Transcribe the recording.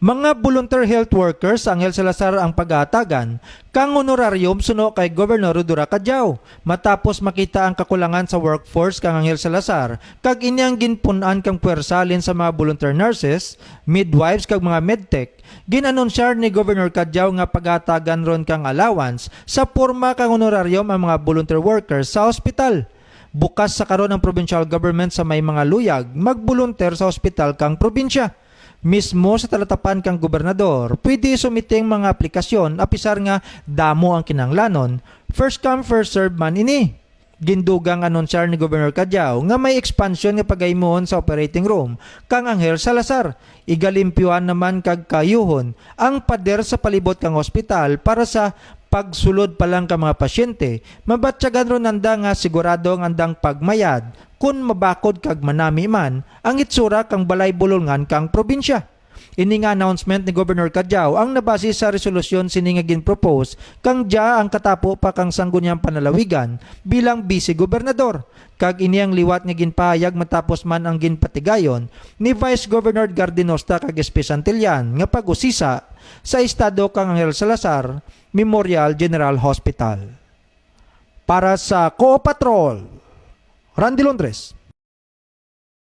Mga volunteer health workers ang Angel Salazar ang pag-aatagan kang honorarium suno kay Gobernador Rodora Cadiao matapos makita ang kakulangan sa workforce kang Angel Salazar kag inyang ginpunan kang puwersalin sa mga volunteer nurses, midwives kag mga medtech. Ginanonsyar ni Governor Cadiao nga pag-aatagan ron kang allowance sa porma kang honorarium ang mga volunteer workers sa ospital. Bukas sa karon ang provincial government sa may mga luyag magbolunteer sa ospital kang probinsya. Mismo sa talatapan kang gobernador, pwede sumiting mga aplikasyon apisar nga damo ang kinanglanon. First come, first serve man ini. Gindugang anonsyar ni Governor Cadiao nga may expansion nga pagaymoon sa operating room kang Angel Salazar. Igalimpyuan naman kag kayuhon ang pader sa palibot kang ospital para sa pagsulod pa lang ka mga pasyente. Mabatyagan ron anda nga sigurado ang andang pagmayad kun mabakod kag manami man ang itsura kang balay bulungan kang probinsya. Ini nga announcement ni Governor Cadiao ang nabase sa resolusyon sini nga ginpropose kang dia ang katapo pa kang sangguniang panalawigan bilang vice gobernador. Kag ini ang liwat nga ginpahayag matapos man ang ginpatigayon ni Vice Governor Gardinosta kag Espe Santillan nga pag-usisa sa estado kang Angel Salazar Memorial General Hospital. Para sa Co Patrol, Randy Londres.